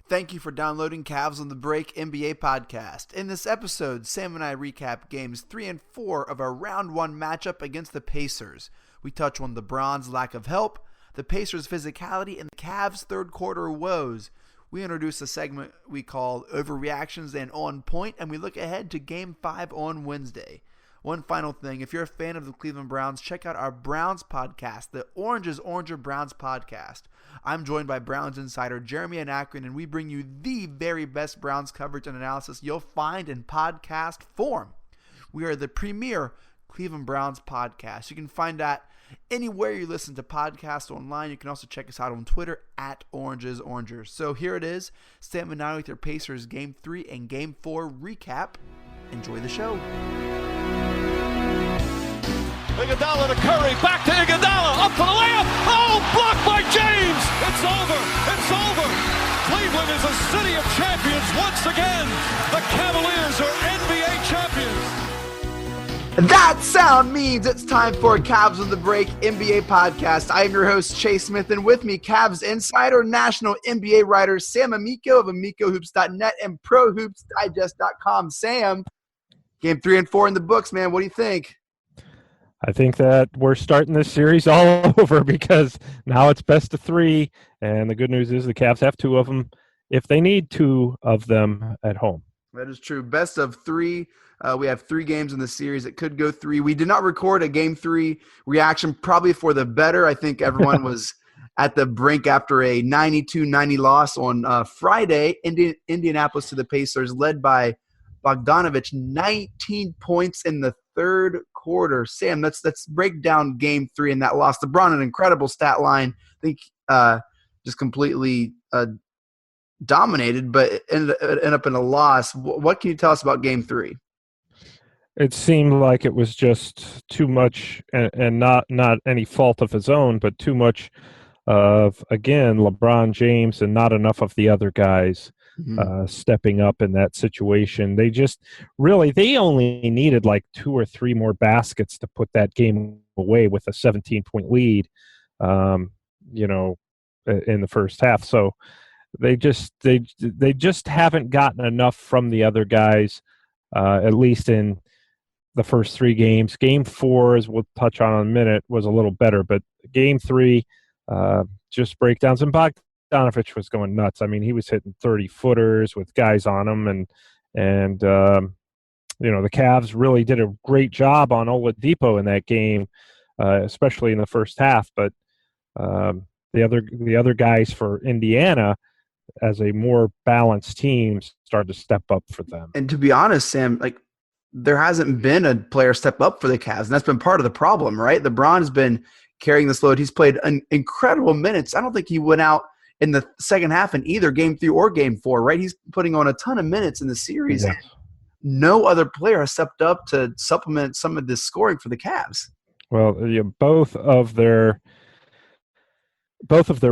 Thank you for downloading Cavs on the Break NBA podcast. In this episode, Sam and I recap games 3 and 4 of our round 1 matchup against the Pacers. We touch on LeBron's lack of help, the Pacers' physicality, and the Cavs' third quarter woes. We introduce a segment we call OVERREACTIONS and ONPOINT, and we look ahead to Game 5 on Wednesday. One final thing, if you're a fan of the Cleveland Browns, check out our Browns podcast, the Orange is Oranger Browns podcast. I'm joined by Browns insider Jeremy Anakron, and we bring you the very best Browns coverage and analysis you'll find in podcast form. We are the premier Cleveland Browns podcast. You can find that anywhere you listen to podcasts online. You can also check us out on Twitter at OrangesOrangers. So here it is, Sam and I with your Pacers Game 3 and Game 4 recap. Enjoy the show. Iguodala to Curry, back to Iguodala, up for the layup. Oh, blocked by James. It's over. It's over. Cleveland is a city of champions once again. The Cavaliers are NBA champions. That sound means it's time for Cavs on the Break NBA podcast. I am your host, Chase Smith, and with me, Cavs insider, national NBA writer Sam Amico of AmicoHoops.net and ProHoopsDigest.com. Sam, Game 3 and 4 in the books, man. What do you think? I think that we're starting this series all over because now it's best of 3, and the good news is the Cavs have 2 of them if they need 2 of them at home. That is true. Best of 3. We have 3 games in the series. It could go 3. We did not record a Game 3 reaction, probably for the better. I think everyone was at the brink after a 92-90 loss on Friday. Indianapolis to the Pacers, led by Bogdanovich, 19 points in the third quarter. Sam, let's break down Game 3 and that loss. LeBron, an incredible stat line. I think just completely dominated, but ended up in a loss. What can you tell us about Game 3? It seemed like it was just too much, and not any fault of his own, but too much of, again, LeBron James and not enough of the other guys stepping up in that situation. They just they only needed like 2 or 3 more baskets to put that game away with a 17-point lead, in the first half. So they just haven't gotten enough from the other guys, at least in the first 3 games. Game 4, as we'll touch on in a minute, was a little better, but Game 3, just breakdowns. And Bogdanovich was going nuts. I mean, he was hitting 30-footers with guys on him, and the Cavs really did a great job on Oladipo in that game, especially in the first half. But the other guys for Indiana, as a more balanced team, started to step up for them. And to be honest, Sam, there hasn't been a player step up for the Cavs, and that's been part of the problem, right? LeBron's been carrying this load. He's played incredible minutes. I don't think he went out in the second half in either Game 3 or Game 4, right? He's putting on a ton of minutes in the series. Yes. No other player has stepped up to supplement some of this scoring for the Cavs. Well, both of their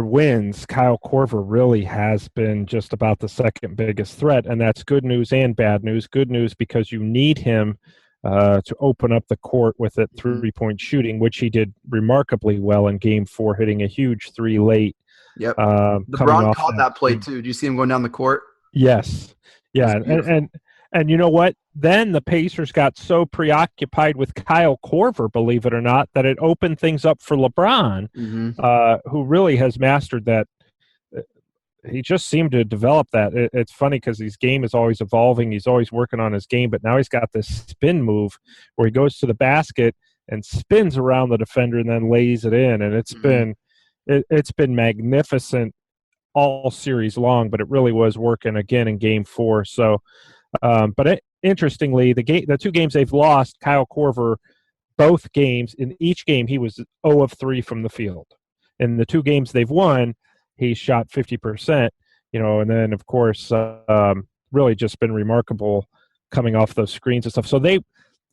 wins, Kyle Korver really has been just about the second biggest threat, and that's good news and bad news. Good news because you need him to open up the court with that 3-point shooting, which he did remarkably well in Game 4, hitting a huge 3 late. Yep. LeBron caught that play too. Did you see him going down the court? Yes. Yeah, and you know what? Then the Pacers got so preoccupied with Kyle Korver, believe it or not, that it opened things up for LeBron, who really has mastered that. He just seemed to develop that. It's funny because his game is always evolving. He's always working on his game, but now he's got this spin move where he goes to the basket and spins around the defender and then lays it in. And it's been magnificent all series long, but it really was working again in Game 4. So, interestingly, the 2 games they've lost, Kyle Korver, both games, in each game he was 0 of 3 from the field. In the 2 games they've won, he shot 50%, and then, of course, really just been remarkable coming off those screens and stuff. So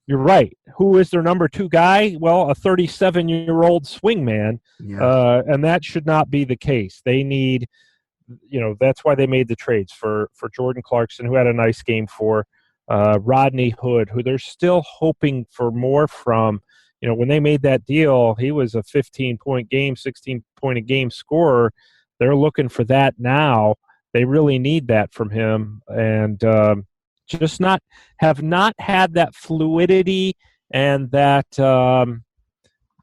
you're right. Who is their number 2 guy? Well, a 37-year-old swingman, and that should not be the case. They need, that's why they made the trades for Jordan Clarkson, who had a nice Game 4, Rodney Hood, who they're still hoping for more from. When they made that deal, he was a 15-point game, 16-point-a-game scorer. They're looking for that now. They really need that from him, and just have not had that fluidity and that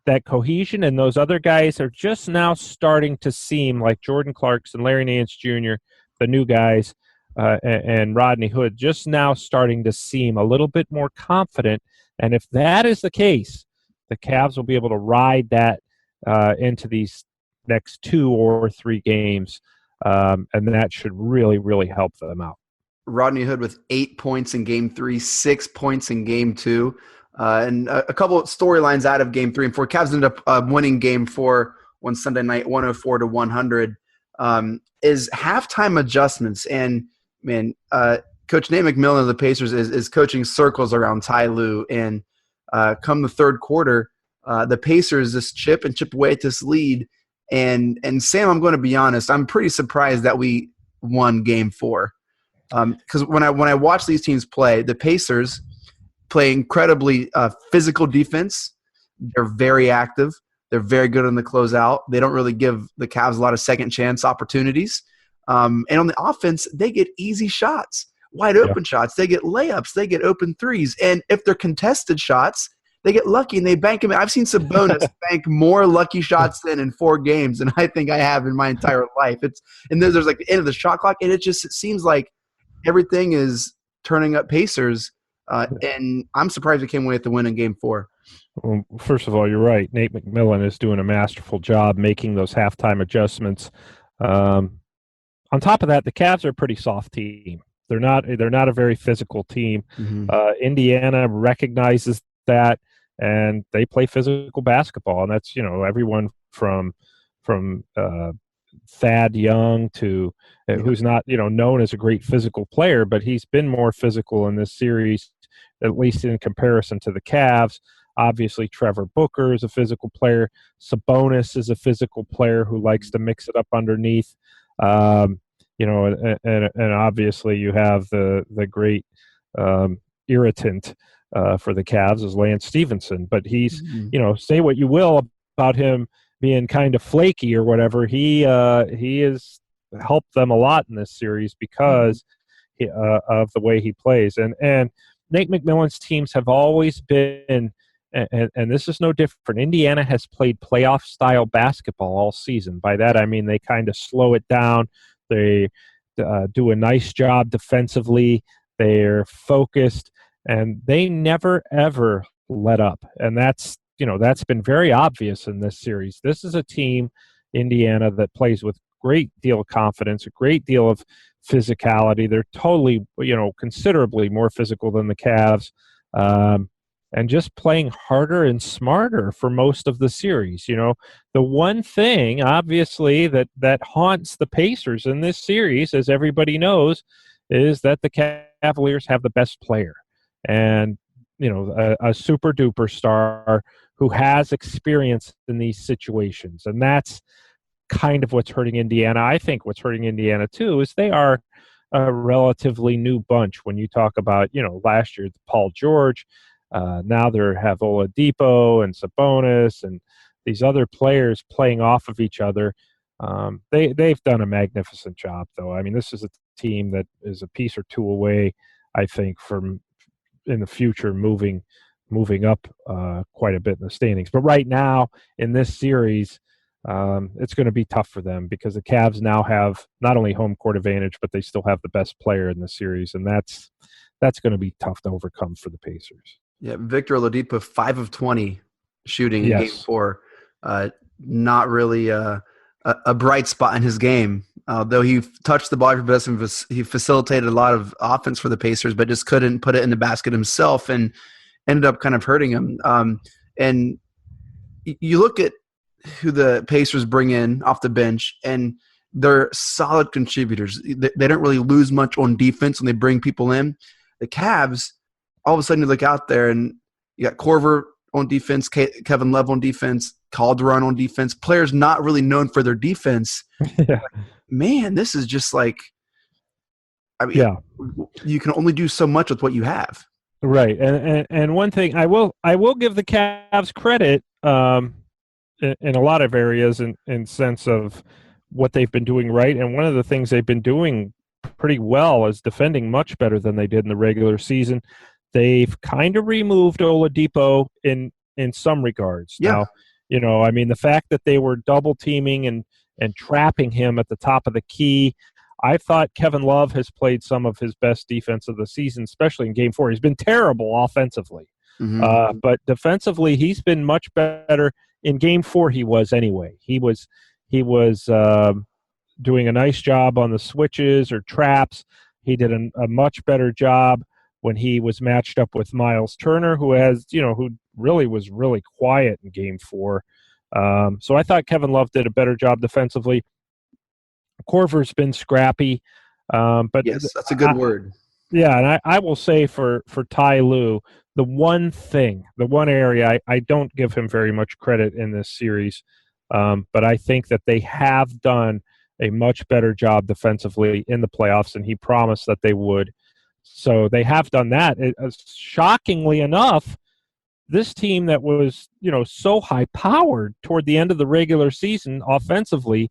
that cohesion. And those other guys are just now starting to seem like Jordan Clarkson, Larry Nance Jr., the new guys, and Rodney Hood, just now starting to seem a little bit more confident. And if that is the case, the Cavs will be able to ride that into these next 2 or 3 games, and that should really, really help them out. Rodney Hood with 8 points in Game 3, 6 points in Game 2, and a couple of storylines out of Game 3 and 4. Cavs ended up winning Game 4 on Sunday night, 104-100. Is halftime adjustments, and man, Coach Nate McMillan of the Pacers is coaching circles around Ty Lue, and come the third quarter, the Pacers just chip away at this lead. And Sam, I'm going to be honest, I'm pretty surprised that we won Game 4. Because when I watch these teams play, the Pacers play incredibly physical defense. They're very active. They're very good on the closeout. They don't really give the Cavs a lot of second chance opportunities. And on the offense, they get easy shots, wide open shots. They get layups. They get open threes. And if they're contested shots, they get lucky and they bank them. I've seen Sabonis bank more lucky shots in 4 games than I think I have in my entire life. There's like the end of the shot clock, and it seems like everything is turning up Pacers, and I'm surprised we came away with the win in Game 4. Well, first of all, you're right. Nate McMillan is doing a masterful job making those halftime adjustments. On top of that, the Cavs are a pretty soft team. They're not a very physical team. Mm-hmm. Indiana recognizes that, and they play physical basketball, and that's everyone from Thad Young to who's not known as a great physical player, but he's been more physical in this series, at least in comparison to the Cavs. Obviously, Trevor Booker is a physical player. Sabonis is a physical player who likes to mix it up underneath. And obviously you have the great irritant for the Cavs is Lance Stevenson. But he's, say what you will about him being kind of flaky or whatever, he has helped them a lot in this series because of the way he plays. And Nate McMillan's teams have always been, and this is no different. Indiana has played playoff-style basketball all season. By that, I mean they kind of slow it down. They do a nice job defensively. They're focused, and they never, ever let up. And that's been very obvious in this series. This is a team, Indiana, that plays with great deal of confidence, a great deal of physicality. They're totally, considerably more physical than the Cavs. And just playing harder and smarter for most of the series. The one thing, obviously, that haunts the Pacers in this series, as everybody knows, is that the Cavaliers have the best player. And, a super-duper star who has experience in these situations. And that's kind of what's hurting Indiana. I think what's hurting Indiana, too, is they are a relatively new bunch. When you talk about, last year, Paul George, now they have Oladipo and Sabonis and these other players playing off of each other. They've done a magnificent job, though. I mean, this is a team that is a piece or two away, I think, from in the future moving up quite a bit in the standings. But right now in this series, it's going to be tough for them because the Cavs now have not only home court advantage, but they still have the best player in the series, and that's going to be tough to overcome for the Pacers. Yeah, Victor Oladipo, 5 of 20 shooting in Game 4. Not really a bright spot in his game. Though he touched the ball every best, and he facilitated a lot of offense for the Pacers, but just couldn't put it in the basket himself, and ended up kind of hurting him. And you look at who the Pacers bring in off the bench, and they're solid contributors. They don't really lose much on defense when they bring people in. The Cavs, all of a sudden you look out there and you got Korver on defense, Kevin Love on defense, Calderon on defense, players not really known for their defense. Yeah. Man, this is just like, you can only do so much with what you have. Right. And one thing I will give the Cavs credit in a lot of areas in sense of what they've been doing right. And one of the things they've been doing pretty well is defending much better than they did in the regular season. They've kind of removed Oladipo in some regards. Yeah. Now, I mean, the fact that they were double teaming and trapping him at the top of the key. I thought Kevin Love has played some of his best defense of the season, especially in Game 4. He's been terrible offensively. But defensively, he's been much better. In Game 4, he was anyway. He was doing a nice job on the switches or traps. He did a much better job when he was matched up with Miles Turner, who really was really quiet in Game 4. So I thought Kevin Love did a better job defensively. Korver's been scrappy. But yes, that's a good word. Yeah, and I will say for Ty Lue, the one area I don't give him very much credit in this series, but I think that they have done a much better job defensively in the playoffs, and he promised that they would. So they have done that. Shockingly enough, this team that was, so high-powered toward the end of the regular season offensively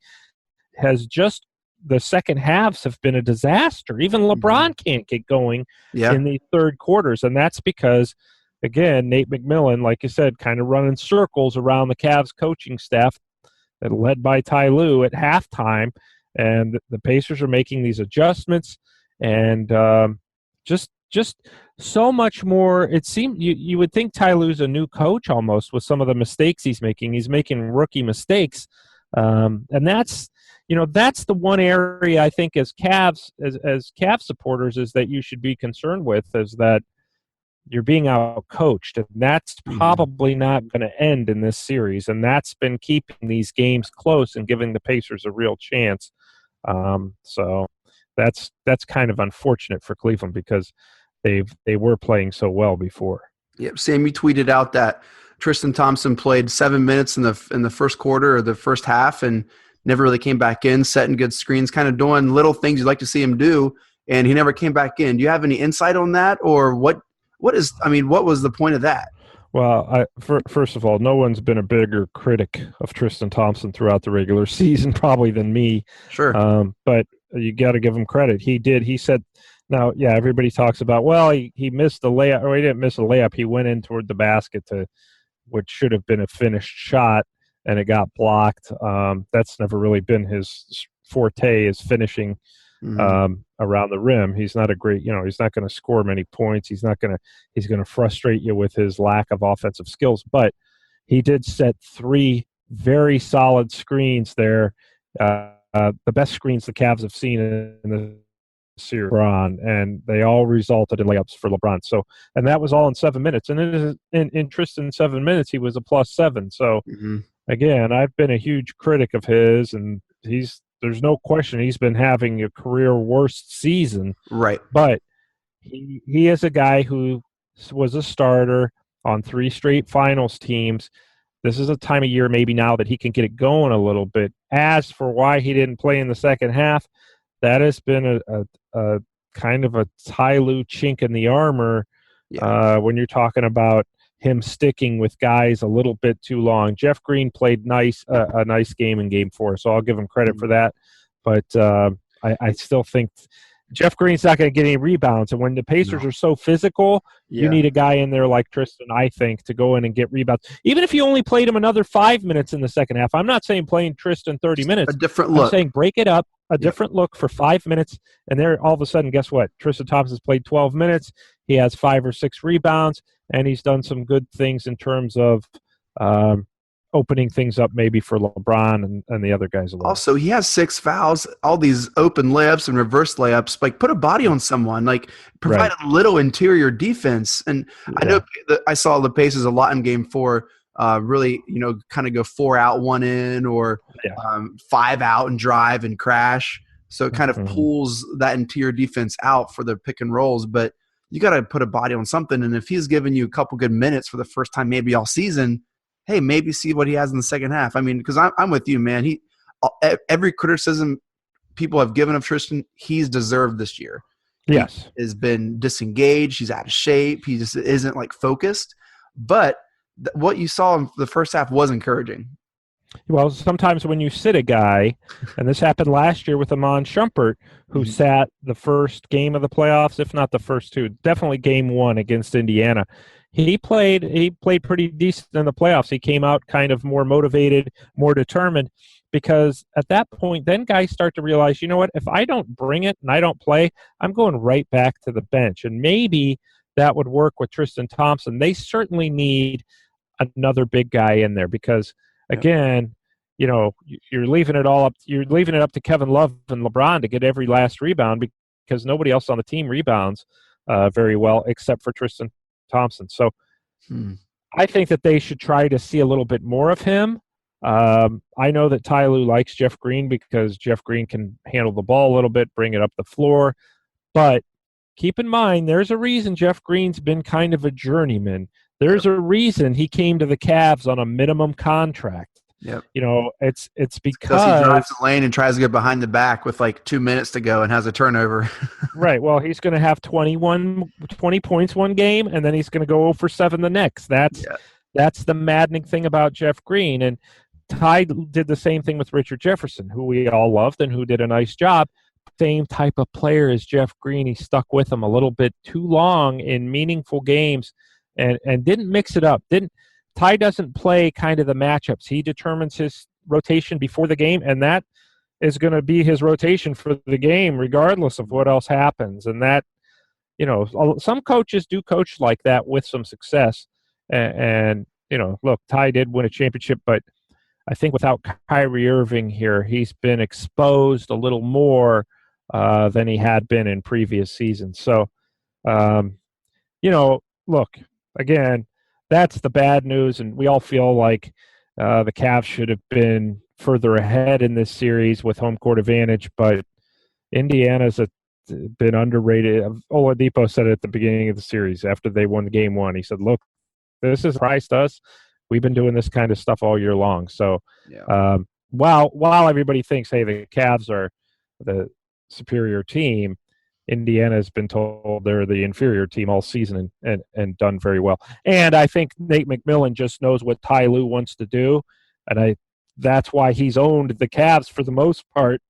has just the second halves have been a disaster. Even LeBron can't get going in the third quarters, and that's because, again, Nate McMillan, like you said, kind of running circles around the Cavs coaching staff, led by Ty Lue at halftime, and the Pacers are making these adjustments, and just so much more. It seemed you would think Ty Lue's a new coach almost with some of the mistakes he's making. He's making rookie mistakes, and that's the one area I think as Cavs supporters is that you should be concerned with, is that you're being out-coached, and that's probably not going to end in this series, and that's been keeping these games close and giving the Pacers a real chance. So that's kind of unfortunate for Cleveland because they were playing so well before. Yep, Sam, you tweeted out that Tristan Thompson played 7 minutes in the first quarter or the first half and never really came back in, setting good screens, kind of doing little things you'd like to see him do, and he never came back in. Do you have any insight on that, or what was the point of that? Well, first of all, no one's been a bigger critic of Tristan Thompson throughout the regular season probably than me. Sure. But you got to give him credit. He said, now, yeah, everybody talks about, well, he missed the layup, or he didn't miss a layup. He went in toward the basket to which should have been a finished shot, and it got blocked. That's never really been his forte, is finishing around the rim. He's not a great, he's not going to score many points. He's going to frustrate you with his lack of offensive skills. But he did set 3 very solid screens there. The best screens the Cavs have seen in the series, LeBron, and they all resulted in layups for LeBron. So, and that was all in 7 minutes. And in Tristan 7 minutes, he was a +7. So, again, I've been a huge critic of his, and there's no question he's been having a career worst season. Right. But he is a guy who was a starter on 3 straight finals teams. This is a time of year maybe now that he can get it going a little bit. As for why he didn't play in the second half, that has been a kind of a Ty Lue chink in the armor when you're talking about him sticking with guys a little bit too long. Jeff Green played a nice game in Game 4, so I'll give him credit for that. But I still think Jeff Green's not going to get any rebounds. And when the Pacers are so physical, you need a guy in there like Tristan, I think, to go in and get rebounds. Even if you only played him another 5 minutes in the second half, I'm not saying playing Tristan 30 minutes. A different look. I'm saying break it up, a different look for 5 minutes. And there, all of a sudden, guess what? Tristan Thompson's played 12 minutes. He has 5 or 6 rebounds, and he's done some good things in terms of opening things up maybe for LeBron and the other guys a little. Also, he has 6 fouls, all these open layups and reverse layups. Like, put a body on someone. Like, provide a little interior defense. And I know I saw the Pacers a lot in Game 4. Really, kind of go 4 out, 1 in, or 5 out and drive and crash. So it kind of pulls that interior defense out for the pick and rolls. But you got to put a body on something. And if he's giving you a couple good minutes for the first time, maybe all season, hey, maybe see what he has in the second half. I mean, because I'm with you, man. Every criticism people have given of Tristan, he's deserved this year. Yes. He has been disengaged. He's out of shape. He just isn't, focused. But what you saw in the first half was encouraging. Well, sometimes when you sit a guy, and this happened last year with Amon Shumpert, who sat the first game of the playoffs, if not the first two, definitely game one against Indiana. He played pretty decent in the playoffs. He came out kind of more motivated, more determined, because at that point, then guys start to realize, you know what, if I don't bring it and I don't play, I'm going right back to the bench. And maybe that would work with Tristan Thompson. They certainly need another big guy in there because, again, you know, you're leaving it up to Kevin Love and LeBron to get every last rebound because nobody else on the team rebounds very well except for Tristan Thompson. So I think that they should try to see a little bit more of him. I know that Ty Lue likes Jeff Green because Jeff Green can handle the ball a little bit, bring it up the floor. But keep in mind, there's a reason Jeff Green's been kind of a journeyman. There's a reason he came to the Cavs on a minimum contract. Yep. You know, it's because he drives the lane and tries to get behind the back with like 2 minutes to go and has a turnover. Right. Well, he's going to have 20 points one game, and then he's going to go 0 for 7 the next. That's the maddening thing about Jeff Green. And Ty did the same thing with Richard Jefferson, who we all loved and who did a nice job. Same type of player as Jeff Green. He stuck with him a little bit too long in meaningful games and didn't mix it up. Ty doesn't play kind of the matchups. He determines his rotation before the game, and that is going to be his rotation for the game regardless of what else happens. And that, you know, some coaches do coach like that with some success. And you know, look, Ty did win a championship, but I think without Kyrie Irving here, he's been exposed a little more than he had been in previous seasons. So, you know, look, again, that's the bad news, and we all feel like the Cavs should have been further ahead in this series with home court advantage, but Indiana's been underrated. Oladipo said it at the beginning of the series after they won game one. He said, look, this has surprised us. We've been doing this kind of stuff all year long. So while everybody thinks, hey, the Cavs are the superior team, Indiana has been told they're the inferior team all season and done very well. And I think Nate McMillan just knows what Ty Lue wants to do, and that's why he's owned the Cavs for the most part,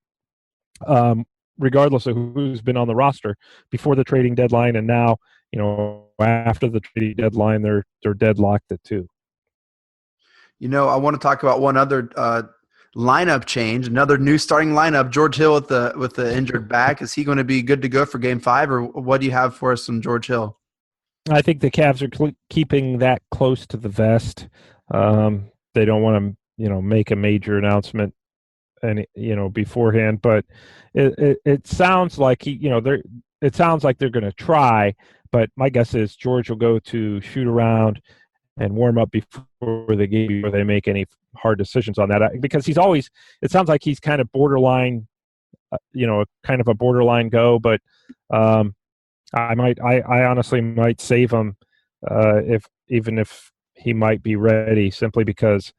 regardless of who's been on the roster before the trading deadline. And now, you know, after the trading deadline, they're deadlocked at 2. You know, I want to talk about one other lineup change, another new starting lineup. George Hill with the injured back. Is he going to be good to go for Game 5, or what do you have for us from George Hill? I think the Cavs are keeping that close to the vest. They don't want to, you know, make a major announcement, beforehand. But it sounds like it sounds like they're going to try. But my guess is George will go to shoot around and warm up before the game before they make any hard decisions on that, because it sounds like he's kind of borderline, kind of a borderline go, but I honestly might save him if he might be ready, simply because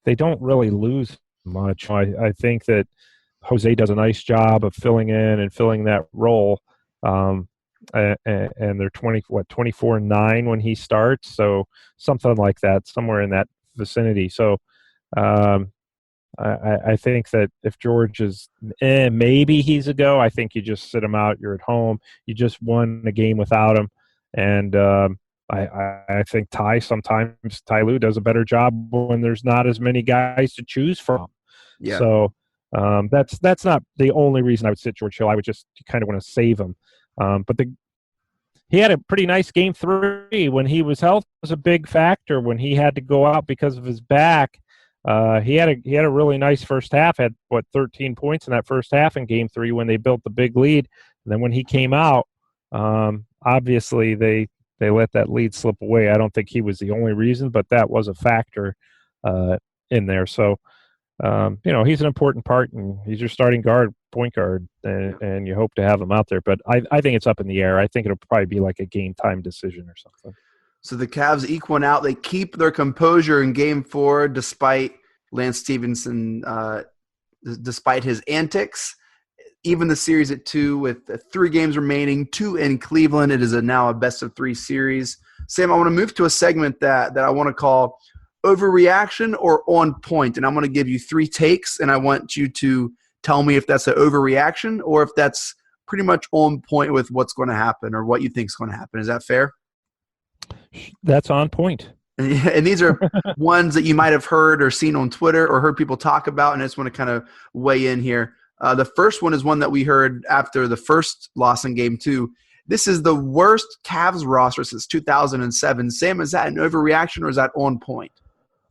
they don't really lose much. I think that Jose does a nice job of filling in and filling that role. And they're 24-9 when he starts, so something like that, somewhere in that vicinity. So I think that if George is maybe he's a go, I think you just sit him out. You're at home. You just won a game without him, and I think Ty Lue does a better job when there's not as many guys to choose from. Yeah. So that's not the only reason I would sit George Hill. I would just kind of want to save him. But he had a pretty nice Game 3 when he was healthy. It was a big factor when he had to go out because of his back. He had a really nice first half. Had 13 points in that first half in Game 3 when they built the big lead. And then when he came out, obviously they let that lead slip away. I don't think he was the only reason, but that was a factor in there. So he's an important part, and he's your starting point guard, and you hope to have him out there. But I think it's up in the air. I think it'll probably be like a game time decision or something. So the Cavs eke one out. They keep their composure in Game 4 despite Lance Stevenson, despite his antics. Even the series at 2 with 3 games remaining, 2 in Cleveland. It is now a best-of-3 series. Sam, I want to move to a segment that I want to call overreaction or on point? And I'm going to give you 3 takes, and I want you to tell me if that's an overreaction or if that's pretty much on point with what's going to happen or what you think is going to happen. Is that fair? That's on point. And these are ones that you might have heard or seen on Twitter or heard people talk about, and I just want to kind of weigh in here. The first one is one that we heard after the first loss in Game 2. This is the worst Cavs roster since 2007. Sam, is that an overreaction or is that on point?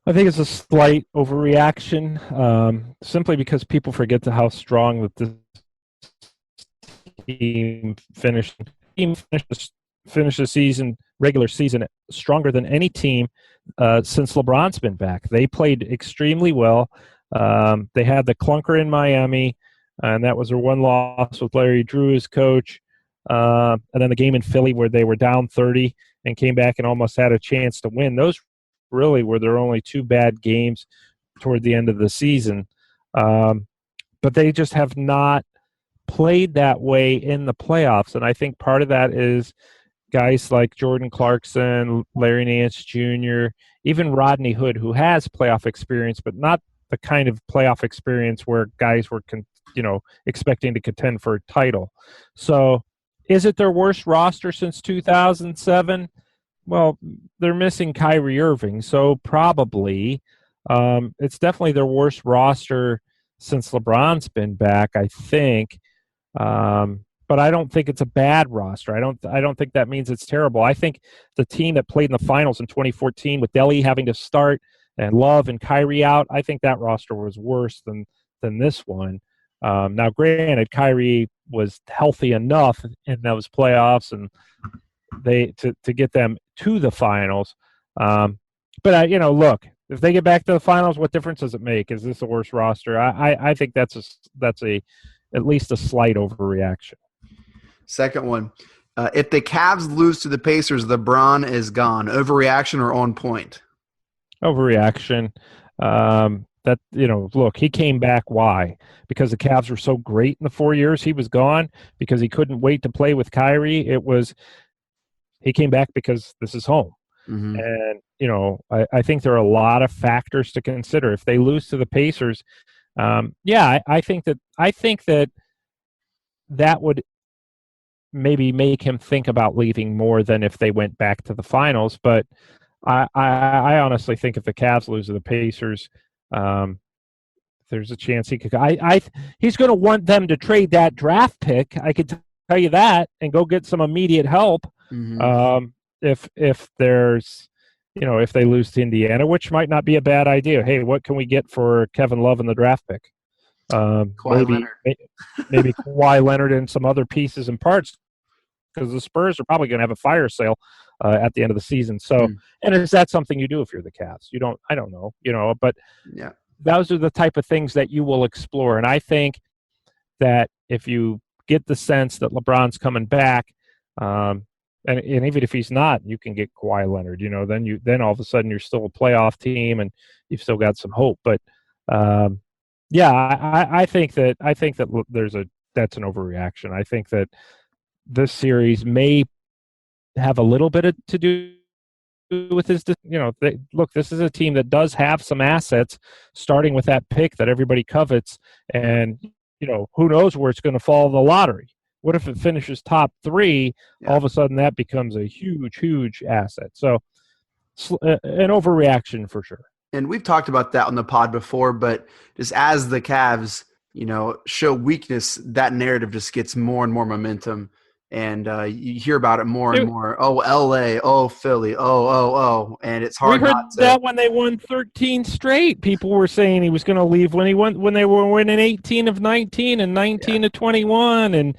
I think it's a slight overreaction, simply because people forget how strong that this team finished the season, regular season, stronger than any team since LeBron's been back. They played extremely well. They had the clunker in Miami, and that was their one loss with Larry Drew as coach. And then the game in Philly where they were down 30 and came back and almost had a chance to win. Those really were their only 2 bad games toward the end of the season. But they just have not played that way in the playoffs. And I think part of that is guys like Jordan Clarkson, Larry Nance Jr., even Rodney Hood, who has playoff experience, but not the kind of playoff experience where guys were expecting to contend for a title. So is it their worst roster since 2007? Well, they're missing Kyrie Irving, so probably. It's definitely their worst roster since LeBron's been back, I think. But I don't think it's a bad roster. I don't think that means it's terrible. I think the team that played in the finals in 2014 with Delly having to start and Love and Kyrie out, I think that roster was worse than this one. Now, granted, Kyrie was healthy enough in those playoffs and to get them to the finals. But look, if they get back to the finals, what difference does it make? Is this a worse roster? I think that's at least a slight overreaction. Second one, if the Cavs lose to the Pacers, LeBron is gone. Overreaction or on point? Overreaction. Look, he came back. Why? Because the Cavs were so great in the 4 years he was gone, because he couldn't wait to play with Kyrie. He came back because this is home. Mm-hmm. And, I think there are a lot of factors to consider. If they lose to the Pacers, I think that would maybe make him think about leaving more than if they went back to the finals. But I honestly think if the Cavs lose to the Pacers, there's a chance he could. He's going to want them to trade that draft pick. I could tell you that, and go get some immediate help. Mm-hmm. If there's, if they lose to Indiana, which might not be a bad idea. Hey, what can we get for Kevin Love in the draft pick? Maybe Kawhi Leonard and some other pieces and parts, because the Spurs are probably going to have a fire sale at the end of the season. So, and is that something you do if you're the Cavs? I don't know, but yeah, those are the type of things that you will explore. And I think that if you get the sense that LeBron's coming back, and even if he's not, you can get Kawhi Leonard, then all of a sudden you're still a playoff team and you've still got some hope. But, I think that that's an overreaction. I think that this series may have a little bit to do with his, look, this is a team that does have some assets, starting with that pick that everybody covets, and who knows where it's going to fall in the lottery. What if it finishes top 3? Yeah. All of a sudden that becomes a huge asset. So an overreaction for sure. And we've talked about that on the pod before, but just as the Cavs, show weakness, that narrative just gets more and more momentum. And you hear about it more and more. Oh, LA. Oh, Philly. Oh. And it's hard. We heard that when they won 13 straight. People were saying he was going to leave when they were winning 18 of 19 and 19 of 21 and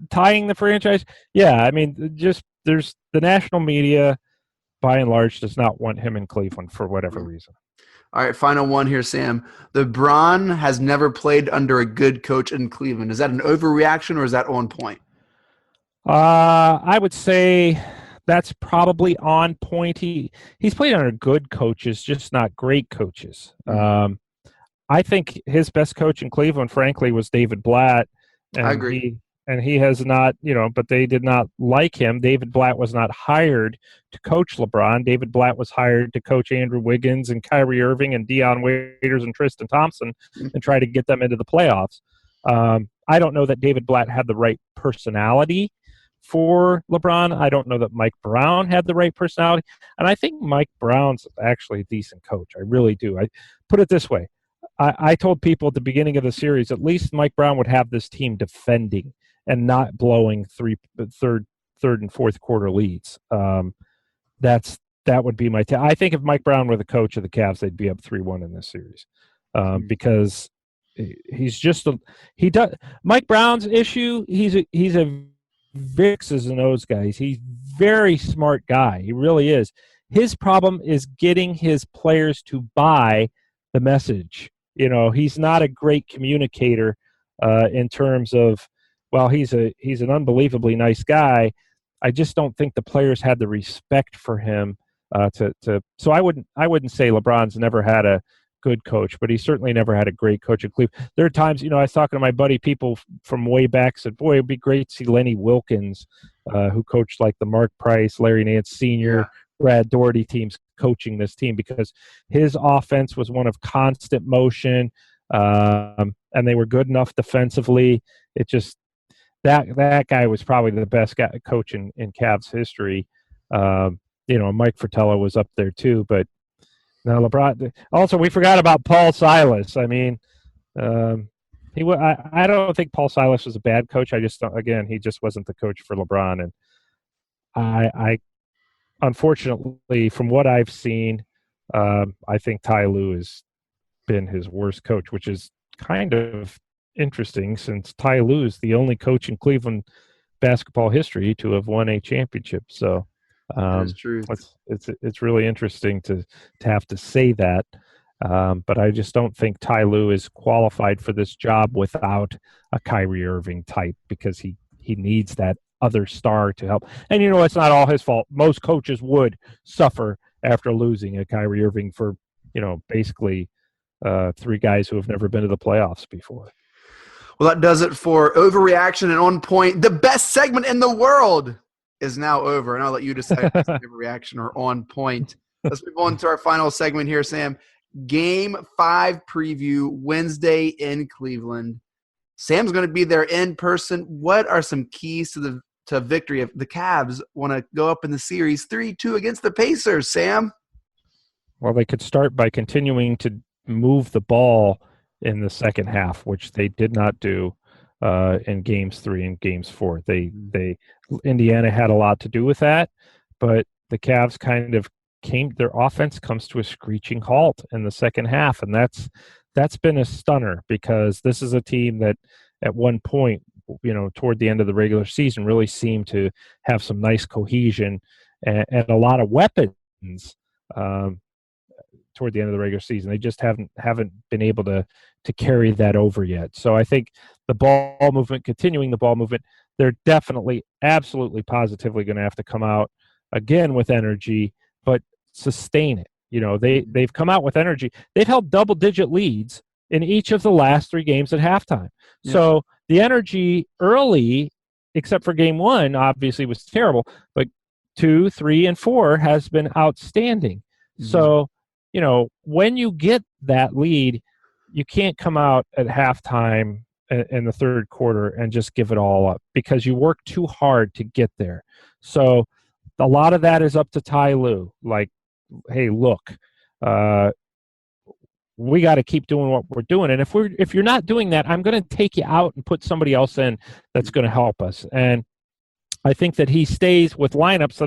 tying the franchise. Yeah, I mean, there's the national media, by and large, does not want him in Cleveland for whatever reason. All right, final one here, Sam. LeBron has never played under a good coach in Cleveland. Is that an overreaction or is that on point? I would say that's probably on point. He's played under good coaches, just not great coaches. I think his best coach in Cleveland, frankly, was David Blatt. And I agree. and he has not, but they did not like him. David Blatt was not hired to coach LeBron. David Blatt was hired to coach Andrew Wiggins and Kyrie Irving and Deion Waiters and Tristan Thompson and try to get them into the playoffs. I don't know that David Blatt had the right personality for LeBron. I don't know that Mike Brown had the right personality. And I think Mike Brown's actually a decent coach. I really do. I put it this way. I told people at the beginning of the series, at least Mike Brown would have this team defending and not blowing third and fourth quarter leads. That would be my I think if Mike Brown were the coach of the Cavs, they'd be up 3-1 in this series, because he's just Mike Brown's issue. He's a X's and O's guy. He's very smart guy. He really is. His problem is getting his players to buy the message. He's not a great communicator in terms of, well, he's an unbelievably nice guy. I just don't think the players had the respect for him so I wouldn't say LeBron's never had a good coach, but he certainly never had a great coach at Cleveland. There are times, I was talking to my buddy, people from way back said, boy, it'd be great to see Lenny Wilkins, who coached like the Mark Price, Larry Nance Sr., Brad Daugherty teams, coaching this team, because his offense was one of constant motion, and they were good enough defensively. It just that guy was probably the best coach in Cavs history. Mike Fratello was up there too, but now LeBron. Also, we forgot about Paul Silas. I mean, I don't think Paul Silas was a bad coach. I just don't, again, he just wasn't the coach for LeBron, and I unfortunately, from what I've seen, I think Ty Lue has been his worst coach, which is kind of interesting since Ty Lue is the only coach in Cleveland basketball history to have won a championship. So That's true. It's really interesting to have to say that. But I just don't think Ty Lue is qualified for this job without a Kyrie Irving type, because he needs that other star to help. And it's not all his fault. Most coaches would suffer after losing a Kyrie Irving for basically three guys who have never been to the playoffs before. Well, that does it for Overreaction and On Point. The best segment in the world is now over, and I'll let you decide if it's Overreaction or On Point. Let's move on to our final segment here, Sam. Game 5 preview, Wednesday in Cleveland. Sam's going to be there in person. What are some keys to victory if the Cavs want to go up in the series 3-2 against the Pacers, Sam? Well, they could start by continuing to move the ball in the second half, which they did not do in games 3 and games 4. Indiana had a lot to do with that, but the Cavs kind of their offense comes to a screeching halt in the second half, and that's been a stunner, because this is a team that at one point, toward the end of the regular season, really seemed to have some nice cohesion and a lot of weapons toward the end of the regular season. They just haven't been able to carry that over yet. So I think continuing the ball movement, they're definitely, absolutely, positively going to have to come out again with energy, but sustain it. They've come out with energy. They've held double-digit leads in each of the last 3 games at halftime. Yeah. So the energy early, except for game 1, obviously was terrible, but 2, 3, and 4 has been outstanding. Mm-hmm. So, when you get that lead, you can't come out at halftime in the third quarter and just give it all up, because you work too hard to get there. So a lot of that is up to Ty Lue. Like, hey, look, we got to keep doing what we're doing. And if you're not doing that, I'm going to take you out and put somebody else in that's going to help us. And I think that he stays with lineups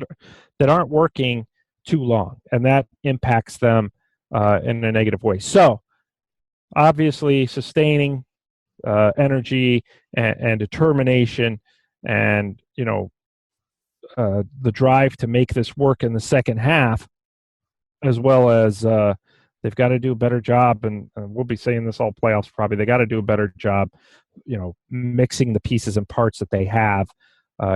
that aren't working too long, and that impacts them in a negative way. So obviously sustaining energy and determination, and the drive to make this work in the second half, as well as they've got to do a better job, and we'll be saying this all playoffs probably, they got to do a better job mixing the pieces and parts that they have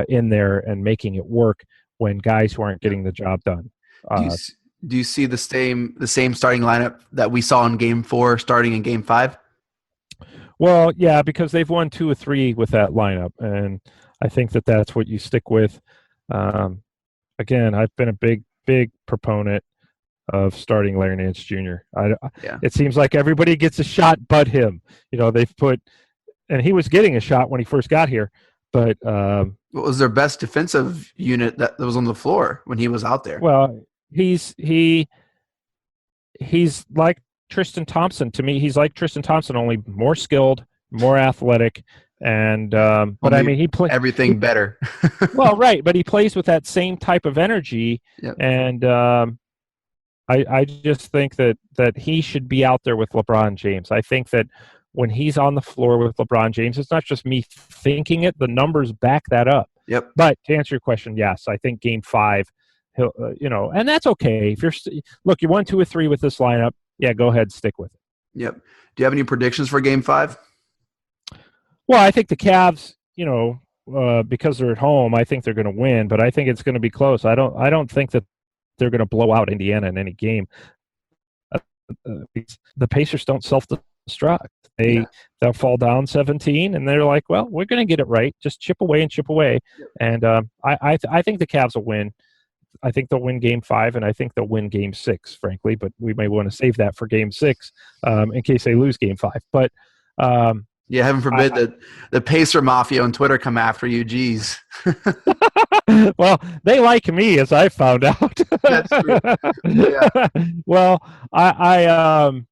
in there and making it work when guys who aren't getting the job done. Do you see the same starting lineup that we saw in Game 4 starting in Game 5? Well, yeah, because they've won 2 or 3 with that lineup, and I think that that's what you stick with. Again, I've been a big proponent of starting Larry Nance Jr. Yeah. It seems like everybody gets a shot but him. They've put – and he was getting a shot when he first got here, but what was their best defensive unit that was on the floor when he was out there? Well, he's like Tristan Thompson. To me, he's like Tristan Thompson, only more skilled, more athletic, and but I mean, he plays everything better. Well, right, but he plays with that same type of energy, yep. And I just think that he should be out there with LeBron James. I think that when he's on the floor with LeBron James, it's not just me thinking it; the numbers back that up. Yep. But to answer your question, yes, I think Game 5. He'll, and that's okay. If look, you won 2 or 3 with this lineup. Yeah, go ahead, stick with it. Yep. Do you have any predictions for Game 5? Well, I think the Cavs, because they're at home, I think they're going to win. But I think it's going to be close. I don't think that they're going to blow out Indiana in any game. The Pacers don't self-destruct. They'll fall down 17, and they're like, well, we're going to get it right. Just chip away and chip away. Yep. And I think the Cavs will win. I think they'll win Game 5, and I think they'll win Game 6, frankly. But we may want to save that for Game 6 in case they lose Game 5. But yeah, heaven forbid that the Pacer Mafia on Twitter come after you. Jeez. Well, they like me, as I found out. That's true. Yeah. Well, and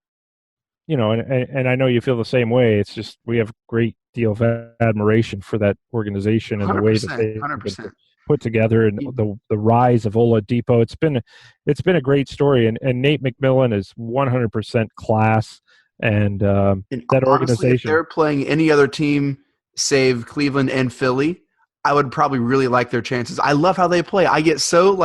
I know you feel the same way. It's just we have a great deal of admiration for that organization and the way that they 100%. Put together, and the rise of Oladipo. It's been a great story, and Nate McMillan is 100% class, and that honestly, organization. If they're playing any other team save Cleveland and Philly, I would probably really like their chances. I love how they play. I get so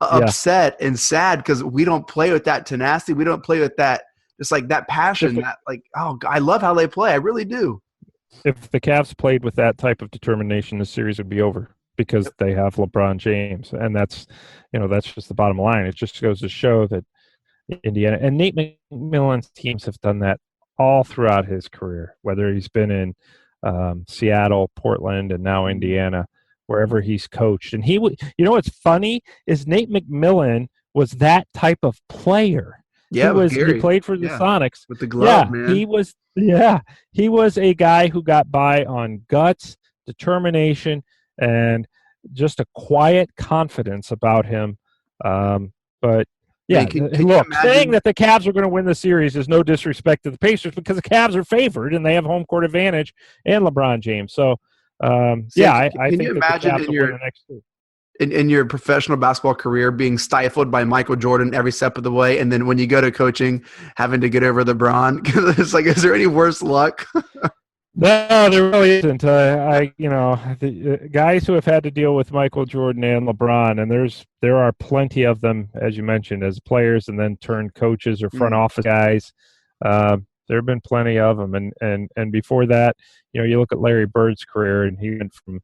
upset and sad because we don't play with that tenacity. We don't play with that just like that passion. I love how they play. I really do. If the Cavs played with that type of determination, the series would be over. Because they have LeBron James, and that's just the bottom line. It just goes to show that Indiana and Nate McMillan's teams have done that all throughout his career, whether he's been in Seattle, Portland, and now Indiana, wherever he's coached. And what's funny is Nate McMillan was that type of player. Yeah, he played for the Sonics with the glove, man. He was a guy who got by on guts, determination, and just a quiet confidence about him. But yeah, look, saying that the Cavs are going to win the series is no disrespect to the Pacers because the Cavs are favored and they have home court advantage and LeBron James. So, I think you imagine in your professional basketball career being stifled by Michael Jordan every step of the way, and then when you go to coaching, having to get over LeBron? It's like, is there any worse luck? No, there really isn't. The guys who have had to deal with Michael Jordan and LeBron, and there are plenty of them, as you mentioned, as players and then turned coaches or front office guys. There have been plenty of them, and before that, you look at Larry Bird's career, and he went from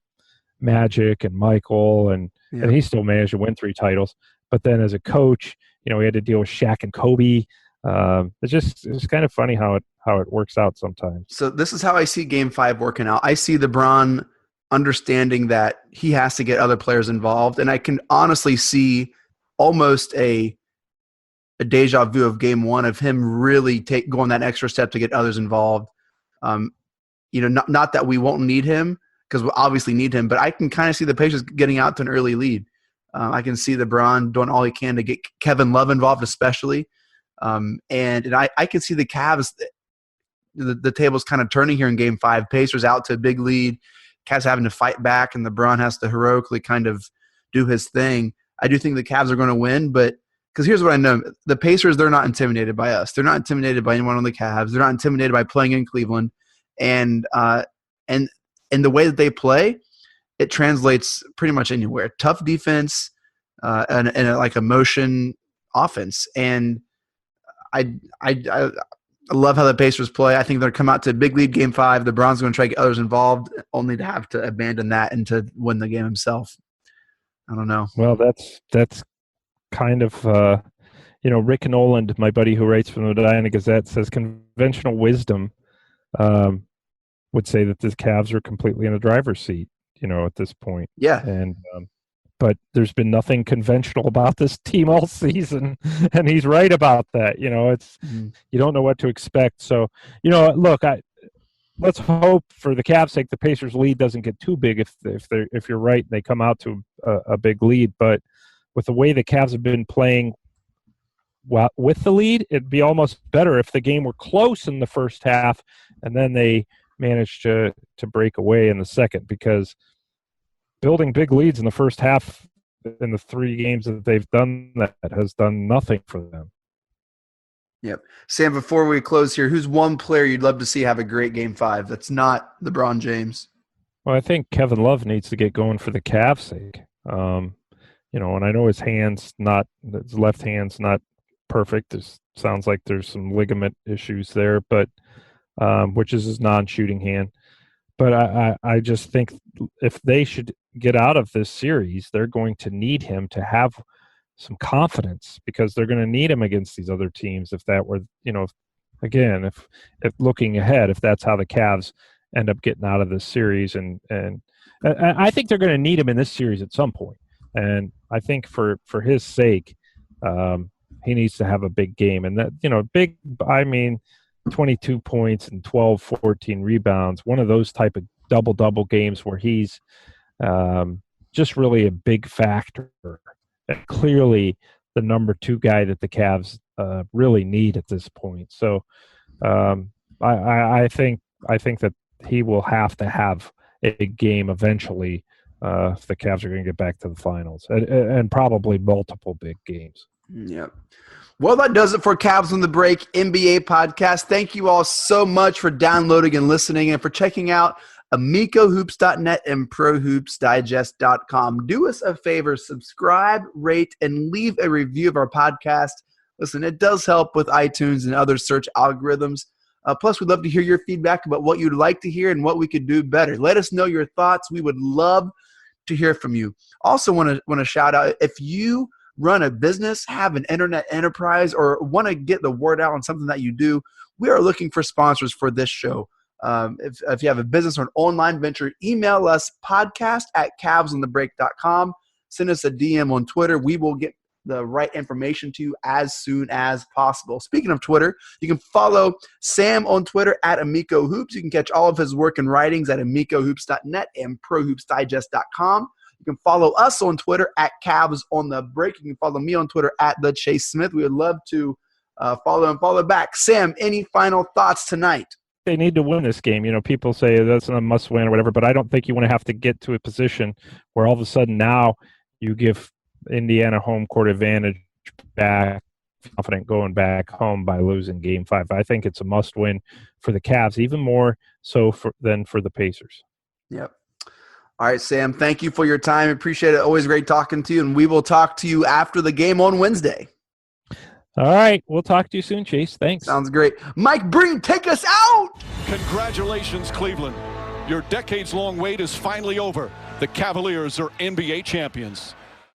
Magic and Michael, and he still managed to win 3 titles. But then as a coach, he had to deal with Shaq and Kobe. It's kind of funny how it works out sometimes. So this is how I see Game 5 working out. I see LeBron understanding that he has to get other players involved, and I can honestly see almost a deja vu of Game 1 of him really going that extra step to get others involved. Not that we won't need him, because we'll obviously need him, but I can kind of see the Pacers getting out to an early lead. I can see LeBron doing all he can to get Kevin Love involved, especially. And I can see the Cavs, the table's kind of turning here in Game 5. Pacers out to a big lead. Cavs having to fight back, and LeBron has to heroically kind of do his thing. I do think the Cavs are going to win, but because here's what I know. The Pacers, they're not intimidated by us. They're not intimidated by anyone on the Cavs. They're not intimidated by playing in Cleveland. And the way that they play, it translates pretty much anywhere. Tough defense and like a motion offense. And I love how the Pacers play. I think they'll come out to a big lead Game 5. LeBron's going to try to get others involved, only to have to abandon that and to win the game himself. I don't know. Well, that's kind of Rick Noland, my buddy who writes for the Medina Gazette, says conventional wisdom would say that the Cavs are completely in the driver's seat, at this point. Yeah. And but there's been nothing conventional about this team all season, and he's right about that. It's you don't know what to expect. So, look, let's hope for the Cavs' sake the Pacers' lead doesn't get too big if you're right and they come out to a big lead. But with the way the Cavs have been playing with the lead, it'd be almost better if the game were close in the first half and then they managed to break away in the second, because building big leads in the first half in the 3 games that they've done that has done nothing for them. Yep. Sam, before we close here, who's one player you'd love to see have a great Game 5 that's not LeBron James? Well, I think Kevin Love needs to get going for the Cavs' sake. And I know his left hand's not perfect. It sounds like there's some ligament issues there, but which is his non-shooting hand. But I just think if they should get out of this series, they're going to need him to have some confidence, because they're going to need him against these other teams. If that were, again, if looking ahead, if that's how the Cavs end up getting out of this series, and I think they're going to need him in this series at some point. And I think for his sake, he needs to have a big game. And that, I mean, 22 points and 12, 14 rebounds, one of those type of double-double games where he's just really a big factor. And clearly the number 2 guy that the Cavs really need at this point. So I think that he will have to have a big game eventually if the Cavs are going to get back to the finals, and probably multiple big games. Yep. Well, that does it for Cavs on the Break NBA podcast. Thank you all so much for downloading and listening, and for checking out AmicoHoops.net and ProHoopsDigest.com. Do us a favor, subscribe, rate, and leave a review of our podcast. Listen, it does help with iTunes and other search algorithms. Plus, we'd love to hear your feedback about what you'd like to hear and what we could do better. Let us know your thoughts. We would love to hear from you. Also want to shout out, if you run a business, have an internet enterprise, or want to get the word out on something that you do, we are looking for sponsors for this show. If you have a business or an online venture, email us podcast@cavsonthebreak.com. Send us a DM on Twitter. We will get the right information to you as soon as possible. Speaking of Twitter, you can follow Sam on Twitter @AmicoHoops. You can catch all of his work and writings at AmicoHoops.net and ProHoopsDigest.com. You can follow us on Twitter @CavsOnTheBreak. You can follow me on Twitter @TheChaseSmith. We would love to follow back. Sam, any final thoughts tonight? They need to win this game. People say that's a must win or whatever, but I don't think you want to have to get to a position where all of a sudden now you give Indiana home court advantage back, confident going back home by losing Game 5. I think it's a must win for the Cavs, even more so than for the Pacers. Yep. All right, Sam, thank you for your time. Appreciate it. Always great talking to you, and we will talk to you after the game on Wednesday. All right. We'll talk to you soon, Chase. Thanks. Sounds great. Mike Breen, take us out. Congratulations, Cleveland. Your decades-long wait is finally over. The Cavaliers are NBA champions.